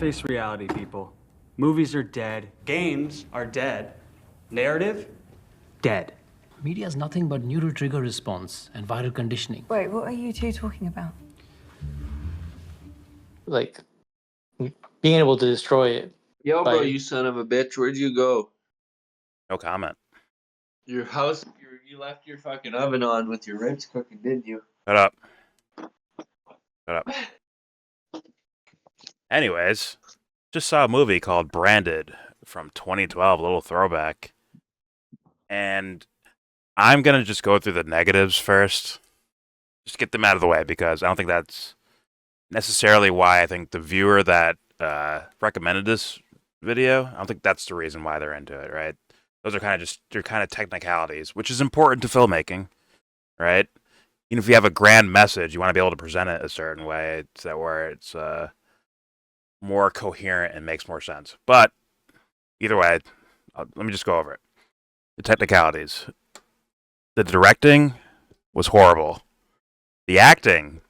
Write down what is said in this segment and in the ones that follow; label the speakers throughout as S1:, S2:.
S1: Face reality, people. Movies are dead. Games are dead. Narrative? Dead.
S2: Media is nothing but neural trigger response and viral conditioning.
S3: Wait, what are you two talking about?
S4: Like being able to destroy it.
S5: Yo, bro,
S4: Like-
S5: you son of a bitch, where'd you go?
S6: No comment.
S5: Your house, you left your fucking oven on with your ribs cooking, didn't you?
S6: Shut up. Shut up. Anyways, just saw a movie called Branded from 2012, a little throwback. And I'm going to just go through the negatives first. Just get them out of the way because I don't think that's necessarily why I think the viewer that recommended this video, I don't think that's the reason why they're into it, right? Those are they're kind of technicalities, which is important to filmmaking, right? Even if you have a grand message, you want to be able to present it a certain way where it's more coherent and makes more sense. But either way, let me just go over it. The technicalities. The directing was horrible. The acting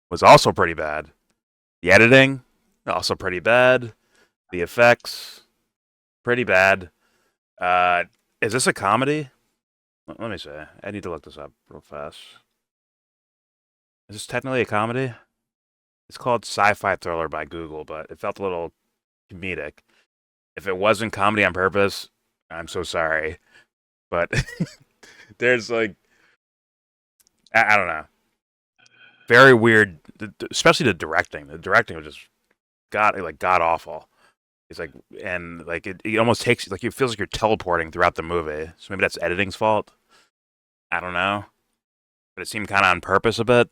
S6: was also pretty bad. The editing, also pretty bad. The effects, pretty bad. Is this a comedy? Let me see. I need to look this up real fast. Is this technically a comedy? It's called Sci-Fi Thriller by Google, but it felt a little comedic. If it wasn't comedy on purpose, I'm so sorry. But there's like, I don't know. Very weird, especially the directing. The directing was just god awful. It's like, and like it almost takes like it feels like you're teleporting throughout the movie. So maybe that's editing's fault. I don't know, but it seemed kind of on purpose a bit.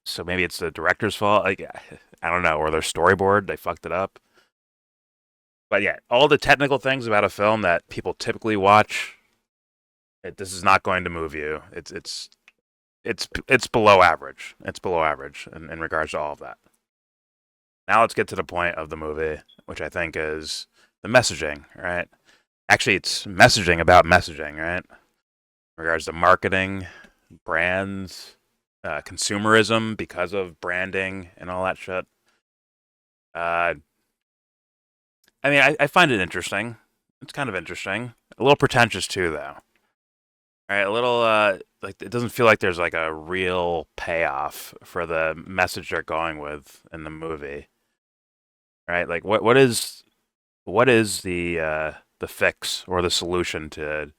S6: So maybe it's the director's fault. Like I don't know, or their storyboard they fucked it up. But yeah, all the technical things about a film that people typically watch, this is not going to move you. It's below average. It's below average in regards to all of that. Now let's get to the point of the movie, which I think is the messaging, right? Actually, it's messaging about messaging, right? In regards to marketing, brands, consumerism because of branding and all that shit. I mean, I find it interesting. It's kind of interesting. A little pretentious too, though. All right, a little like it doesn't feel like there's like a real payoff for the message they're going with in the movie. Right? Like what is the fix or the solution to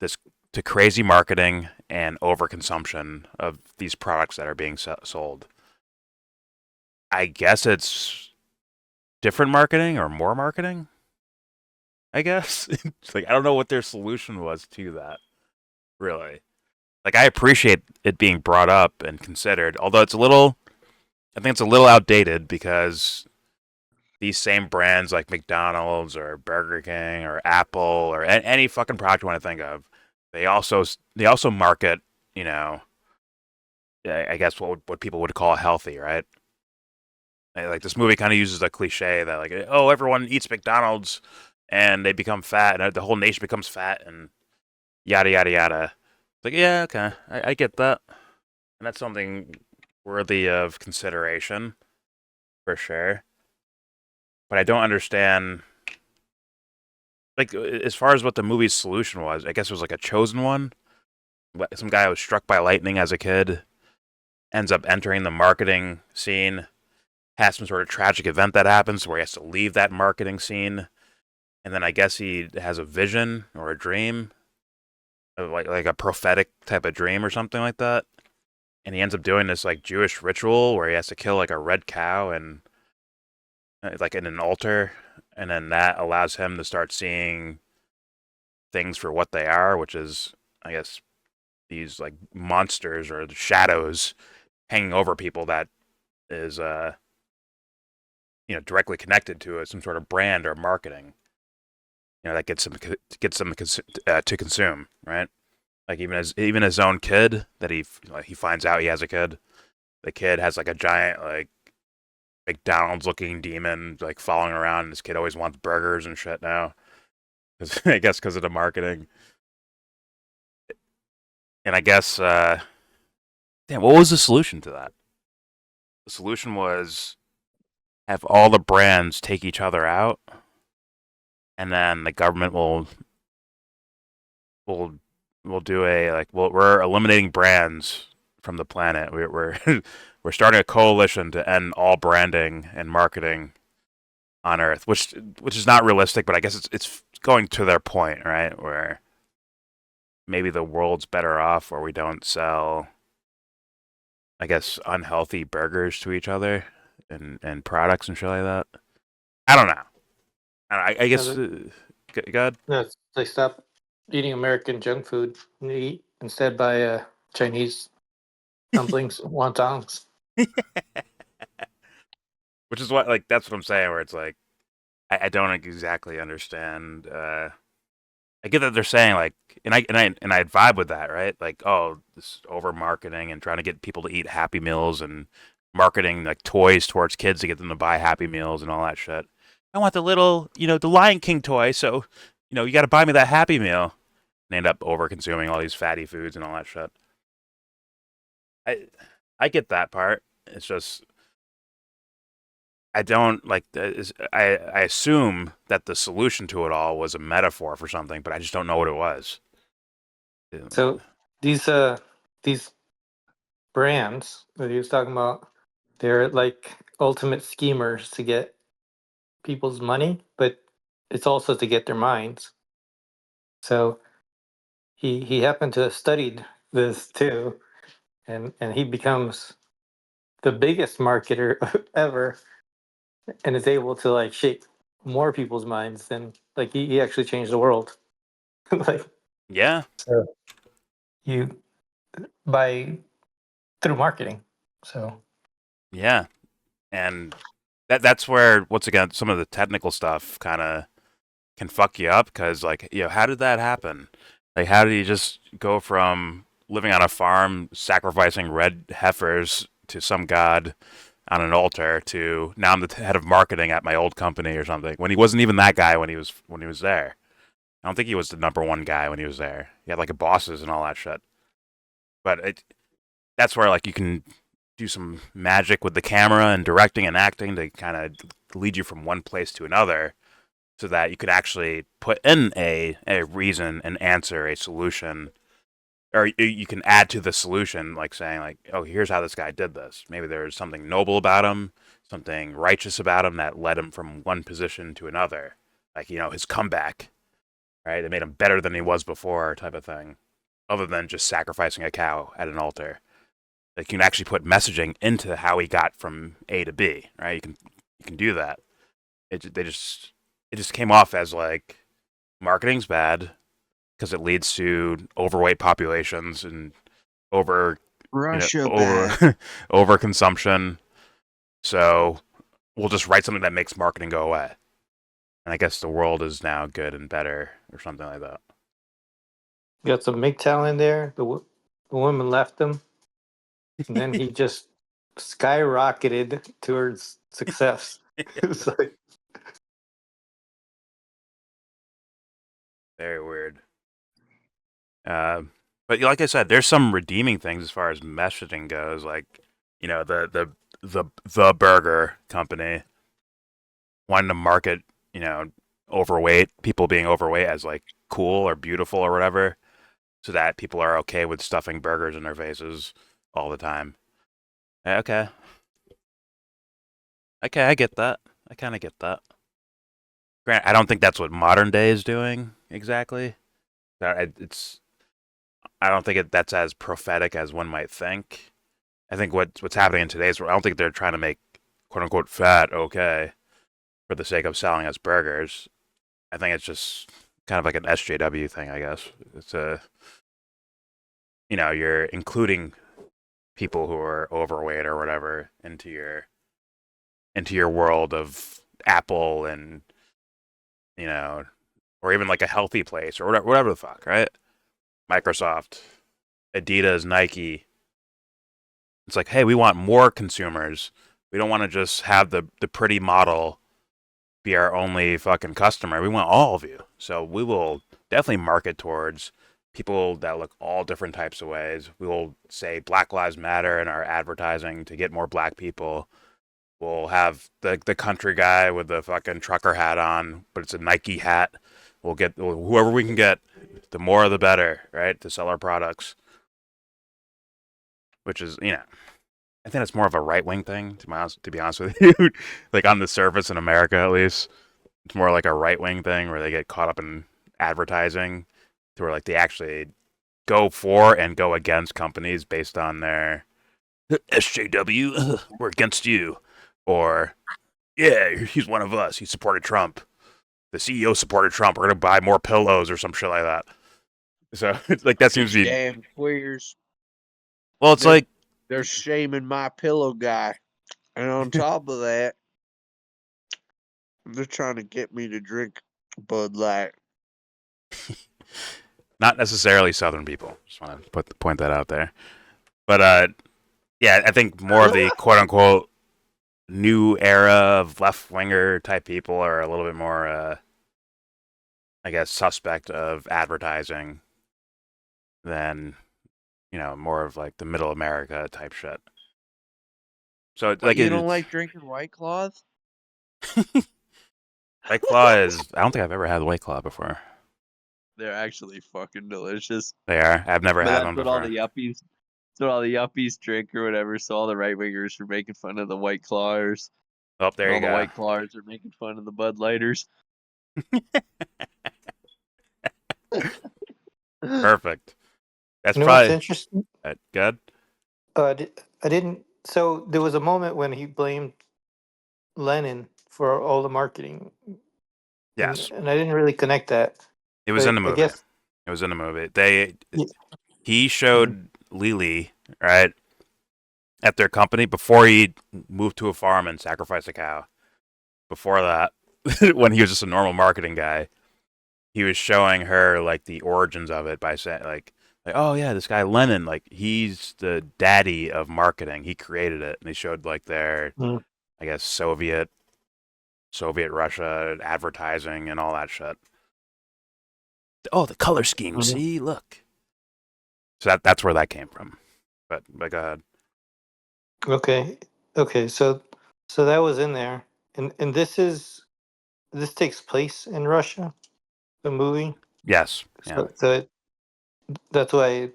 S6: this to crazy marketing and overconsumption of these products that are being sold? I guess it's different marketing or more marketing. I guess it's like I don't know what their solution was to that. Really, like I appreciate it being brought up and considered, although I think it's a little outdated because these same brands like McDonald's or Burger King or Apple or any fucking product you want to think of, they also market, you know, I guess what people would call healthy, right? Like this movie kind of uses a cliche that like, oh, everyone eats McDonald's and they become fat and the whole nation becomes fat and yada yada yada. It's like, yeah, okay, I get that, and that's something worthy of consideration for sure. But I don't understand, like, as far as what the movie's solution was. I guess it was like a chosen one. Some guy was struck by lightning as a kid, ends up entering the marketing scene, has some sort of tragic event that happens where he has to leave that marketing scene, and then I guess he has a vision or a dream, like a prophetic type of dream or something like that, and he ends up doing this like Jewish ritual where he has to kill like a red cow and like in an altar, and then that allows him to start seeing things for what they are, which is, I guess, these like monsters or the shadows hanging over people that is directly connected to some sort of brand or marketing, that gets them to consume, right? Like even his own kid that he finds out he has a kid. The kid has like a giant like McDonald's looking demon like following around, and this kid always wants burgers and shit now. I guess because of the marketing. And I guess damn, what was the solution to that? The solution was have all the brands take each other out, and then the government will will do a like we're eliminating brands from the planet. We're we're starting a coalition to end all branding and marketing on Earth, which is not realistic, but I guess it's going to their point, right? Where maybe the world's better off where we don't sell, I guess, unhealthy burgers to each other and products and shit like that. I don't know. I guess God.
S4: No, they stop eating American junk food and they eat instead buy Chinese dumplings, wontons.
S6: Which is what, like, that's what I'm saying. Where it's like, I don't exactly understand. I get that they're saying like, and I vibe with that, right? Like, oh, this over marketing and trying to get people to eat Happy Meals and marketing like toys towards kids to get them to buy Happy Meals and all that shit. I want the little, the Lion King toy, so you got to buy me that Happy Meal. And they end up over consuming all these fatty foods and all that shit. I get that part. It's just I don't like. I assume that the solution to it all was a metaphor for something, but I just don't know what it was.
S4: So these brands that he was talking about, they're like ultimate schemers to get people's money, but it's also to get their minds. So he happened to have studied this too, and he becomes the biggest marketer ever, and is able to like shape more people's minds than like he actually changed the world. Like
S6: yeah,
S4: so you by through marketing. So
S6: yeah, and that's where once again some of the technical stuff kind of can fuck you up because like how did that happen? Like how did you just go from living on a farm sacrificing red heifers to some god on an altar to now I'm the head of marketing at my old company or something when he wasn't even that guy when he was there. I don't think he was the number one guy when he was there. He had like a bosses and all that shit. But that's where like you can do some magic with the camera and directing and acting to kind of lead you from one place to another so that you could actually put in a reason, an answer, a solution, or you can add to the solution, like saying like, oh, here's how this guy did this. Maybe there's something noble about him, something righteous about him that led him from one position to another. Like, his comeback, right? It made him better than he was before type of thing, other than just sacrificing a cow at an altar. Like, you can actually put messaging into how he got from A to B, right? You can do that. It just came off as like marketing's bad because it leads to overweight populations and over
S7: Russia
S6: over over consumption. So we'll just write something that makes marketing go away. And I guess the world is now good and better or something like that.
S4: got some MGTOW in there. The woman left him, and then he just skyrocketed towards success. It's like,
S6: Very weird. But like I said, there's some redeeming things as far as messaging goes. Like, the burger company wanting to market, overweight people being overweight as like cool or beautiful or whatever, so that people are okay with stuffing burgers in their faces all the time. Okay, I get that. I kind of get that. Grant, I don't think that's what modern day is doing exactly. I don't think that's as prophetic as one might think. I think what's happening in today's world, I don't think they're trying to make quote unquote fat okay for the sake of selling us burgers. I think it's just kind of like an SJW thing, I guess. It's you're including people who are overweight or whatever into your world of Apple and or even like a healthy place or whatever the fuck, right? Microsoft, Adidas, Nike. It's like, hey, we want more consumers. We don't want to just have the pretty model be our only fucking customer. We want all of you. So we will definitely market towards people that look all different types of ways. We will say Black Lives Matter in our advertising to get more black people. We'll have the country guy with the fucking trucker hat on, but it's a Nike hat. We'll get whoever we can get. The more, the better, right? To sell our products. Which is, I think it's more of a right wing thing. To be honest with you, like on the surface in America, at least, it's more like a right wing thing where they get caught up in advertising, to where like they actually go for and go against companies based on their SJW. We're against you. Or, yeah, he's one of us. He supported Trump. The CEO supported Trump. We're going to buy more pillows or some shit like that. So, it's like, that seems to be.
S7: Damn queers.
S6: Well, it's
S7: They're-
S6: like.
S7: They're shaming my pillow guy. And on top of that, they're trying to get me to drink Bud Light.
S6: Not necessarily Southern people. Just want to point that out there. But, yeah, I think more of the quote unquote new era of left winger type people are a little bit more, I guess, suspect of advertising than, more of like the middle America type shit. So it's like
S7: You don't like drinking White Claws?
S6: White Claw is. I don't think I've ever had White Claw before.
S5: They're actually fucking delicious.
S6: They are. I've never
S5: But
S6: had
S5: that's
S6: one
S5: what
S6: before.
S5: all the yuppies. That's what all the yuppies drink or whatever. So all the right wingers are making fun of the White Clawers.
S6: Oh, there
S5: all
S6: you
S5: the
S6: go.
S5: White Clawers are making fun of the Bud Lighters.
S6: Perfect. That's
S4: You know what's
S6: probably
S4: interesting?
S6: good.
S4: I didn't. So there was a moment when he blamed Lenin for all the marketing.
S6: Yes,
S4: and I didn't really connect that.
S6: it was
S4: but
S6: in the
S4: I
S6: movie.
S4: guess-
S6: It was in the movie.
S4: Yeah.
S6: He showed Lily, right, at their company before he moved to a farm and sacrificed a cow. Before that, when he was just a normal marketing guy, he was showing her like the origins of it by saying like, oh yeah, this guy Lenin, like he's the daddy of marketing. He created it, and they showed like their,
S4: Mm.
S6: I guess, Soviet Russia advertising and all that shit. Oh, the color scheme.
S4: Mhm.
S6: See, look. So that's where that came from. But go ahead.
S4: Okay. So that was in there, and this takes place in Russia, the movie.
S6: Yes. Yeah.
S4: So that's why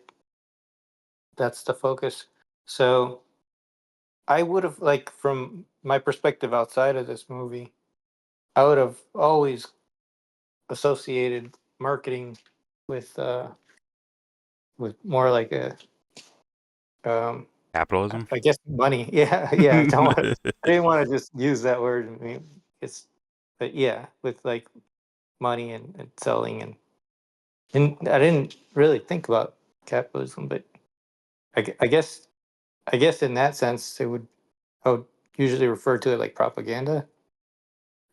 S4: that's the focus. So I would have, like, from my perspective outside of this movie, I would have always associated marketing with more like a
S6: Capitalism.
S4: I guess money. Yeah. I didn't want to just use that word. I mean, but yeah, with like money and selling and I didn't really think about capitalism, but I guess in that sense I would usually refer to it like propaganda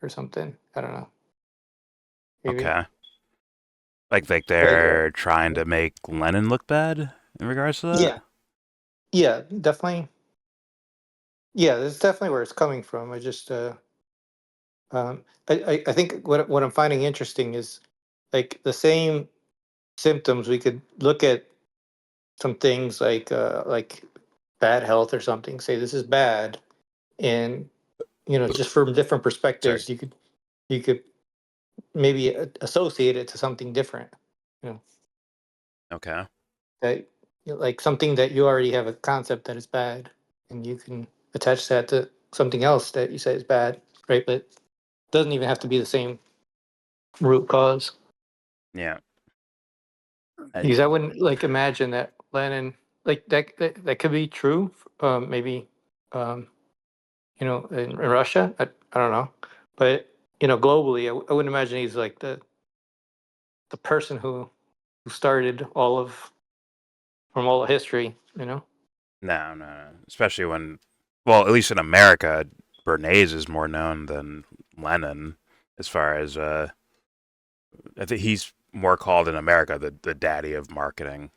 S4: or something. I don't know. Maybe.
S6: Okay. Like they're trying to make Lenin look bad in regards to that?
S4: Yeah, definitely. Yeah, that's definitely where it's coming from. I just I think what I'm finding interesting is like the same symptoms. We could look at some things like bad health or something, say this is bad, and just from different perspectives, you could maybe associate it to something different.
S6: Okay.
S4: That like something that you already have a concept that is bad, and you can attach that to something else that you say is bad, right? But it doesn't even have to be the same root cause.
S6: Yeah.
S4: Because I wouldn't like imagine that Lenin, like that could be true. Maybe in Russia. I don't know, but globally, I wouldn't imagine he's like the person who started from all of history.
S6: No. Especially when, well, at least in America, Bernays is more known than Lenin as far as, I think he's more called in America the daddy of marketing.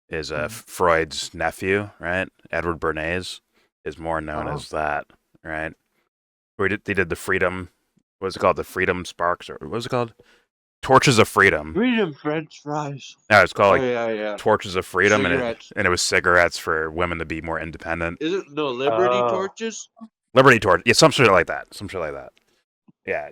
S6: Is Freud's nephew, right? Edward Bernays is more known as that, right? Where they did the Freedom, what was it called? The Freedom Sparks, or what was it called? Torches of Freedom.
S7: Freedom French fries.
S6: No, it's called like
S7: yeah.
S6: Torches of Freedom,
S7: Cigarettes.
S6: and it was cigarettes for women to be more independent.
S7: Is it no Liberty
S4: Oh.
S7: torches?
S6: Liberty Torch. Yeah, some shit like that. Some shit like that. Yeah,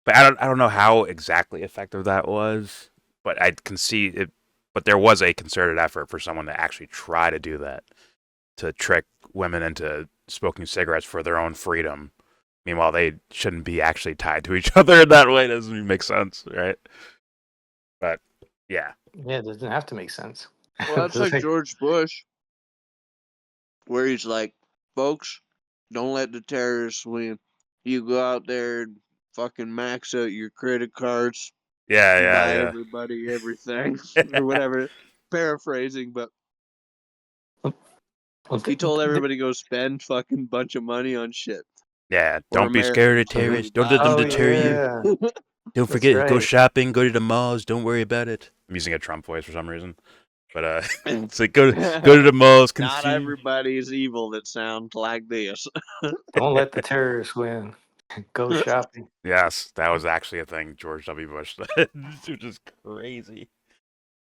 S6: but I don't know how exactly effective that was, but I can see it. But there was a concerted effort for someone to actually try to do that, to trick women into smoking cigarettes for their own freedom. Meanwhile, they shouldn't be actually tied to each other in that way. It doesn't even make sense, right? But yeah,
S4: Yeah, it doesn't have to make sense.
S7: Well, that's
S4: Doesn't
S7: like
S4: make-
S7: George Bush, where he's like, folks, don't let the terrorists win. You go out there and fucking max out your credit cards, buy
S6: yeah,
S7: everybody everything, or whatever. Paraphrasing, but
S4: Well,
S7: he told everybody to go spend fucking bunch of money on shit.
S6: yeah.
S7: Or
S6: Don't be scared of
S7: Americans don't
S6: terrorists.
S7: really
S6: Don't let them
S4: oh
S6: deter you.
S4: yeah,
S6: Don't
S4: that's
S6: forget, go
S4: right.
S6: shopping, go to the malls. Don't worry about it. I'm using a Trump voice for some reason, but it's like go to the malls.
S7: Not
S6: Consume.
S7: everybody is evil that sounds like this.
S4: Don't let the terrorists win. Go shopping.
S6: Yes, that was actually a thing George W. Bush said, which is crazy.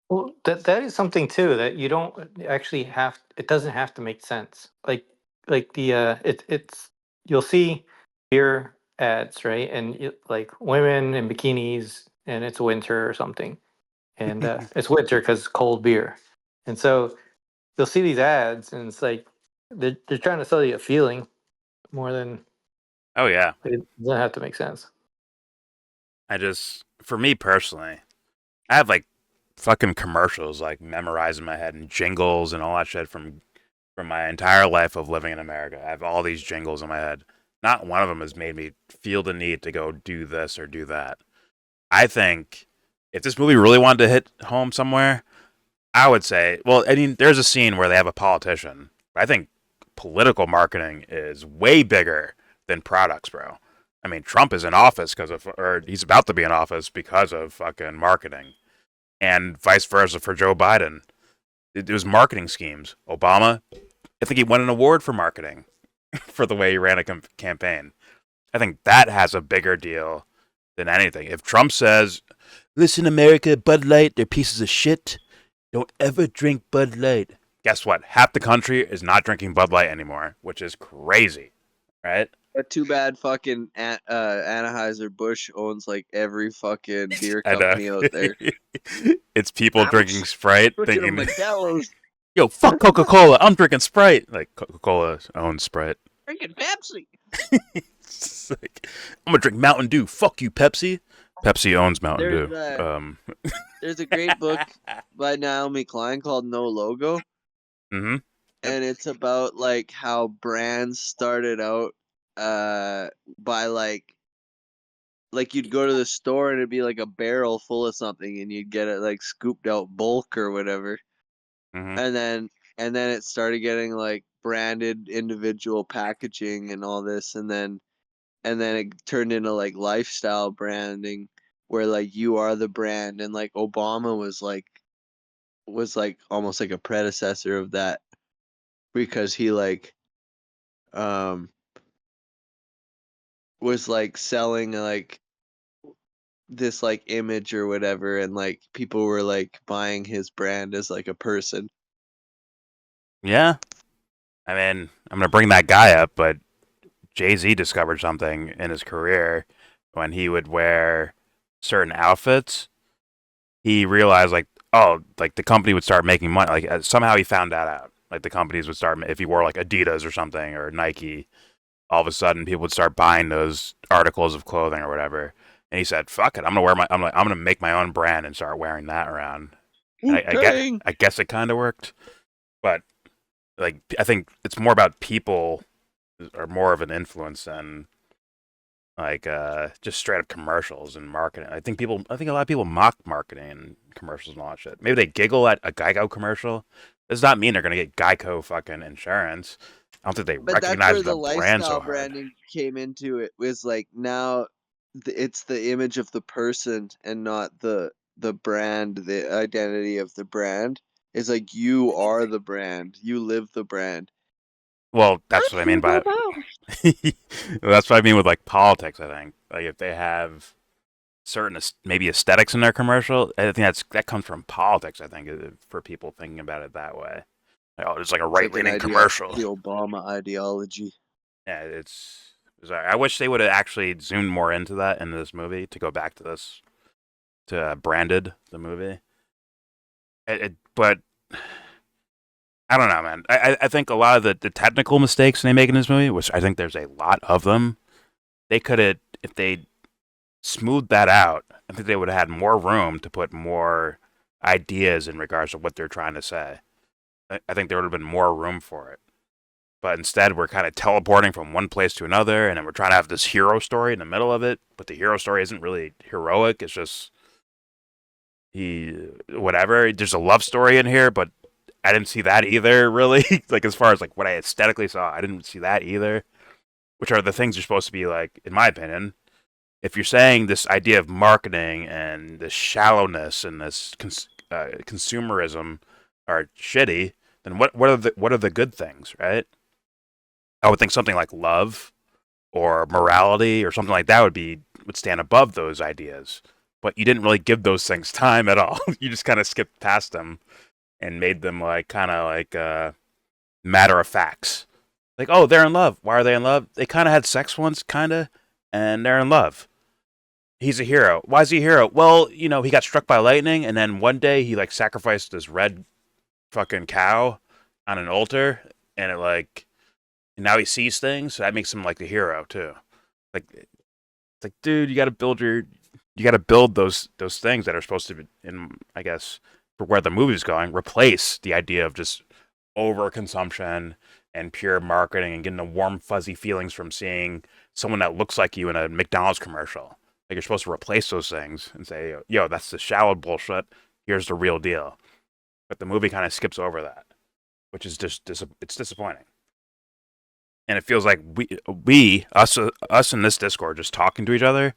S4: Well, that is something too that you don't actually have. It doesn't have to make sense. Like the it's you'll see beer ads, right? And like women in bikinis, and it's winter or something, and it's winter because cold beer, and so you'll see these ads, and it's like they're trying to sell you a feeling more than
S6: Oh yeah,
S4: it doesn't have to make sense.
S6: for me personally, I have like fucking commercials like memorized in my head and jingles and all that shit from my entire life of living in America. I have all these jingles in my head. Not one of them has made me feel the need to go do this or do that. I think if this movie really wanted to hit home somewhere, I would say, well, I mean, there's a scene where they have a politician. But I think political marketing is way bigger than products, bro. I mean, Trump is in office or he's about to be in office because of fucking marketing, and vice versa for Joe Biden. It was marketing schemes. Obama, I think he won an award for marketing for the way he ran a campaign. I think that has a bigger deal than anything. If Trump says, "Listen, America, Bud Light, they're pieces of shit. Don't ever drink Bud Light." Guess what? Half the country is not drinking Bud Light anymore, which is crazy, right?
S7: But too bad fucking Anheuser-Busch owns like every fucking beer
S6: I know.
S7: company out there.
S6: It's people
S7: I'm
S6: drinking Sprite
S7: Switching to
S6: thinking,
S7: Modelo's,
S6: yo, fuck Coca-Cola. I'm drinking Sprite. Like, Coca-Cola owns Sprite.
S7: drinking Pepsi.
S6: It's like, I'm going to drink Mountain Dew. Fuck you, Pepsi. Pepsi owns Mountain
S7: There's,
S6: Dew.
S7: There's a great book by Naomi Klein called No Logo,
S6: Mm-hmm.
S7: and it's about like how brands started out by like you'd go to the store and it'd be like a barrel full of something and you'd get it like scooped out bulk or whatever.
S6: Mm-hmm.
S7: And then it started getting like branded individual packaging and all this, and then it turned into like lifestyle branding where like you are the brand, and like Obama was like almost like a predecessor of that because he like was like selling like this like image or whatever, and like people were like buying his brand as like a person.
S6: Yeah. I mean, I'm going to bring that guy up, but Jay-Z discovered something in his career when he would wear certain outfits. He realized, like, oh, like the company would start making money. Like, somehow he found that out. Like, the companies would start, if he wore like Adidas or something or Nike, all of a sudden people would start buying those articles of clothing or whatever. And he said, "Fuck it, I'm gonna make my own brand and start wearing that around." I guess it kind of worked, but like I think it's more about people are more of an influence than like just straight up commercials and marketing. I think a lot of people mock marketing and commercials and all that shit. Maybe they giggle at a Geico commercial. Does not mean they're gonna get Geico fucking insurance. I don't think they
S7: But that's
S6: recognize
S7: where
S6: the
S7: the
S6: brand so
S7: lifestyle
S6: hard.
S7: branding came into it. Was like now it's the image of the person and not the brand, the identity of the brand. It's like you are the brand. You live the brand.
S6: Well, that's what I mean by that's what I mean with like politics. I think like if they have certain maybe aesthetics in their commercial, I think that comes from politics. I think for people thinking about it that way. Oh, it's like a
S7: It's like
S6: right-leaning
S7: an
S6: commercial.
S7: the Obama ideology.
S6: Yeah, it's I wish they would have actually zoomed more into that in this movie to go back to this to Branded the movie. But I don't know, man. I think a lot of the technical mistakes they make in this movie, which I think there's a lot of them, they could have, if they smoothed that out, I think they would have had more room to put more ideas in regards to what they're trying to say. I think there would have been more room for it. But instead, we're kind of teleporting from one place to another, and then we're trying to have this hero story in the middle of it. But the hero story isn't really heroic. It's just whatever. There's a love story in here, but I didn't see that either, really. Like, as far as like what I aesthetically saw, I didn't see that either. Which are the things you're supposed to be like, in my opinion. If you're saying this idea of marketing and this shallowness and this consumerism are shitty, then what are the good things, right? I would think something like love or morality or something like that would stand above those ideas. But you didn't really give those things time at all. You just kind of skipped past them and made them like kind of like matter of facts. Like, oh, they're in love. Why are they in love? They kind of had sex once, kind of, and they're in love. He's a hero. Why is he a hero? Well, he got struck by lightning, and then one day he like sacrificed this red fucking cow on an altar, and and now he sees things, so that makes him like the hero too. Like, it's like, dude, you got to build those things that are supposed to be, in, I guess, for where the movie's going, replace the idea of just overconsumption and pure marketing and getting the warm fuzzy feelings from seeing someone that looks like you in a McDonald's commercial. Like, you're supposed to replace those things and say, yo, that's the shallow bullshit. Here's the real deal. But the movie kind of skips over that, which is just it's disappointing. And it feels like us in this Discord just talking to each other,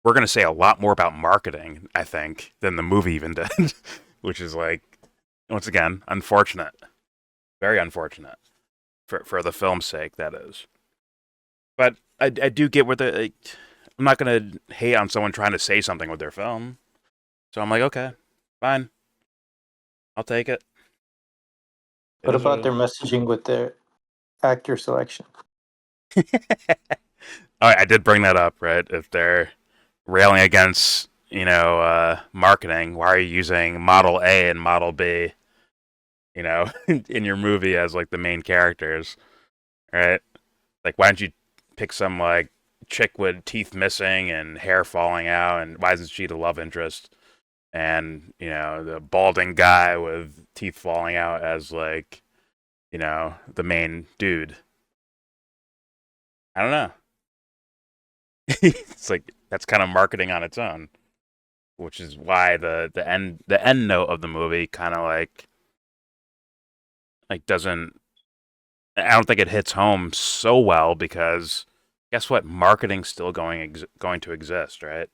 S6: we're going to say a lot more about marketing, I think, than the movie even did, which is like, once again, unfortunate. Very unfortunate for the film's sake, that is. But I do get what I'm not going to hate on someone trying to say something with their film. So I'm like, okay, fine. I'll take it.
S4: What about their messaging with their actor selection?
S6: I did bring that up, right? If they're railing against, marketing, why are you using Model A and Model B, in your movie as like the main characters, right? Like, why don't you pick some like chick with teeth missing and hair falling out, and why isn't she the love interest? And the balding guy with teeth falling out as like, the main dude. I don't know. It's like that's kind of marketing on its own, which is why the end note of the movie kind of like doesn't. I don't think it hits home so well because guess what? Marketing's still going to exist, right?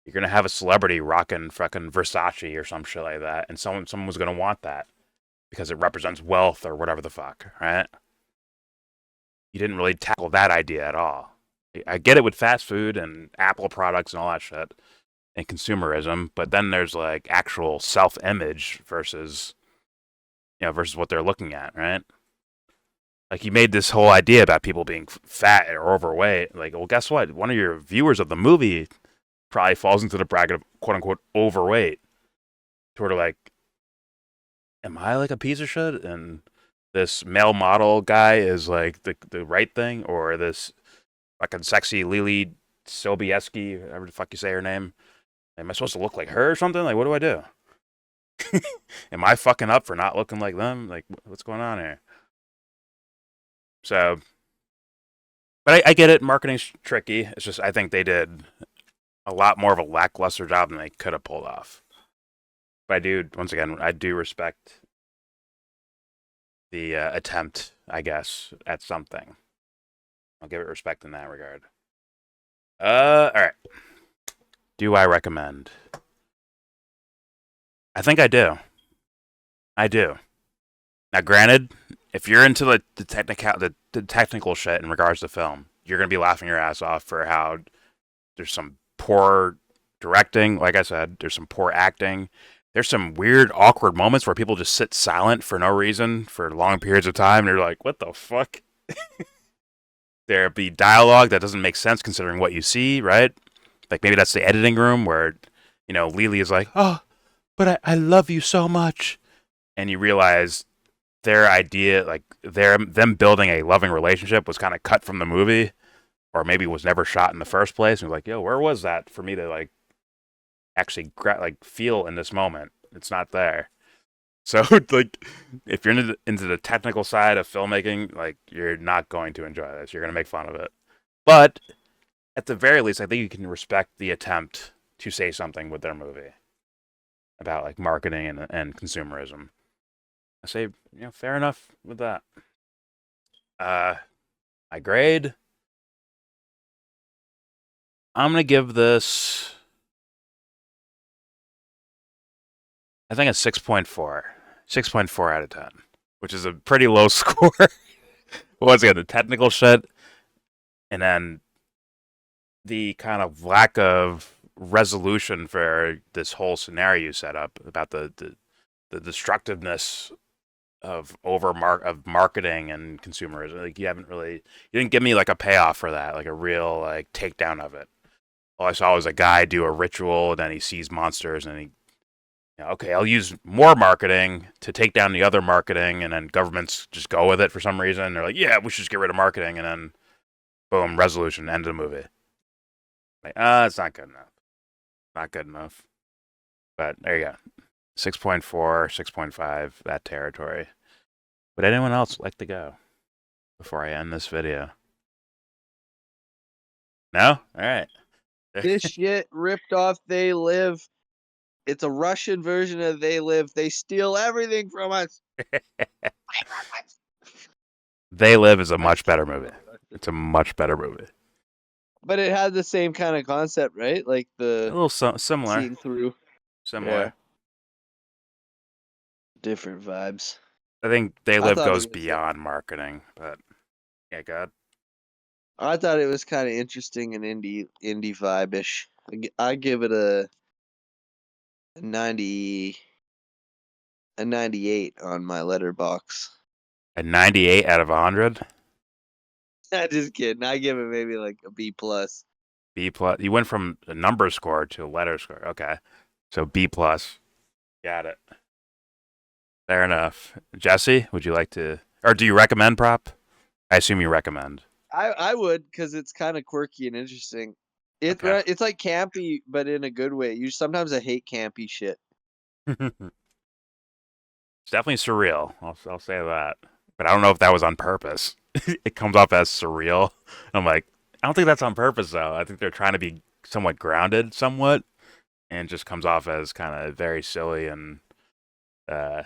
S6: You're gonna have a celebrity rocking fucking Versace or some shit like that, and someone was gonna want that because it represents wealth or whatever the fuck, right? You didn't really tackle that idea at all. I get it with fast food and Apple products and all that shit and consumerism, but then there's like actual self-image versus what they're looking at, right? Like, you made this whole idea about people being fat or overweight. Like, well, guess what? One of your viewers of the movie probably falls into the bracket of quote unquote overweight. Sort of like, am I like a piece of shit? And this male model guy is like the right thing, or this fucking sexy Lily Sobieski, whatever the fuck you say her name. Am I supposed to look like her or something? Like, what do I do? Am I fucking up for not looking like them? Like, what's going on here? So, but I get it. Marketing's tricky. It's just I think they did a lot more of a lackluster job than they could have pulled off. But once again, I do respect the attempt, I guess, at something. I'll give it respect in that regard. All right. Do I recommend? I think I do. I do. Now, granted, if you're into the technical shit in regards to film, you're gonna be laughing your ass off for how there's some poor directing. Like I said, there's some poor acting. there's some weird, awkward moments where people just sit silent for no reason for long periods of time. And you're like, what the fuck? There'd be dialogue that doesn't make sense considering what you see, right? Like maybe that's the editing room where, Lily is like, oh, but I love you so much. And you realize their idea, like them building a loving relationship was kind of cut from the movie, or maybe was never shot in the first place. And you're like, yo, where was that for me to like actually feel in this moment? It's not there. So like, if you're into the technical side of filmmaking, like you're not going to enjoy this. You're gonna make fun of it. But at the very least, I think you can respect the attempt to say something with their movie about like marketing and consumerism. I say, fair enough with that. My grade, I'm gonna give this, I think, a 6.4. 6.4 out of 10, which is a pretty low score. Once again, the technical shit, and then the kind of lack of resolution for this whole scenario you set up about the destructiveness of marketing and consumerism. Like you didn't give me like a payoff for that, like a real like takedown of it. All I saw was a guy do a ritual, and then he sees monsters, and he, okay, I'll use more marketing to take down the other marketing, and then governments just go with it for some reason. They're like, yeah, we should just get rid of marketing, and then boom, resolution, end of the movie. Like, it's not good enough. Not good enough. But there you go. 6.4, 6.5, that territory. Would anyone else like to go before I end this video? No? All right.
S7: This shit ripped off They Live. It's a Russian version of They Live. They steal everything from us.
S6: They Live is a much better movie. It's a much better movie.
S7: But it had the same kind of concept, right? Like
S6: A
S7: the
S6: little similar.
S7: seeing through.
S6: Similar.
S7: Yeah. Different vibes.
S6: I think They
S7: I
S6: Live
S7: thought it
S6: goes
S7: was-
S6: beyond marketing, but yeah, God.
S7: I thought it was kind of interesting and indie vibe-ish. I give it a 90, a 98 on my letterbox.
S6: A 98 out of 100.
S7: I'm just kidding. I give it maybe like a B plus.
S6: B plus. You went from a number score to a letter score. Okay, so B plus. Got it. Fair enough. Jesse, would you like to, or do you recommend Prop? I assume you recommend.
S7: I would, because it's kind of quirky and interesting.
S6: Okay.
S7: It's like campy, but in a good way. Sometimes I hate campy shit.
S6: It's definitely surreal. I'll say that. But I don't know if that was on purpose. It comes off as surreal. I'm like, I don't think that's on purpose though. I think they're trying to be somewhat grounded, somewhat, and it just comes off as kind of very silly and, yeah,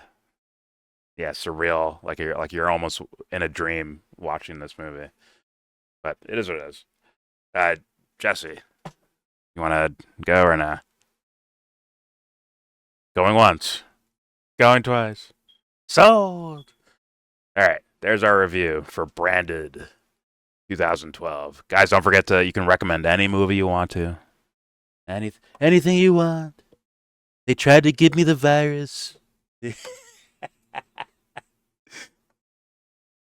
S6: surreal. Like you're almost in a dream watching this movie. But it is what it is. Jesse, you want to go or not? Going once. Going twice. Sold! Alright, there's our review for Branded 2012. Guys, don't forget you can recommend any movie you want to. Anything you want. They tried to give me the virus.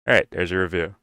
S6: Alright, there's your review.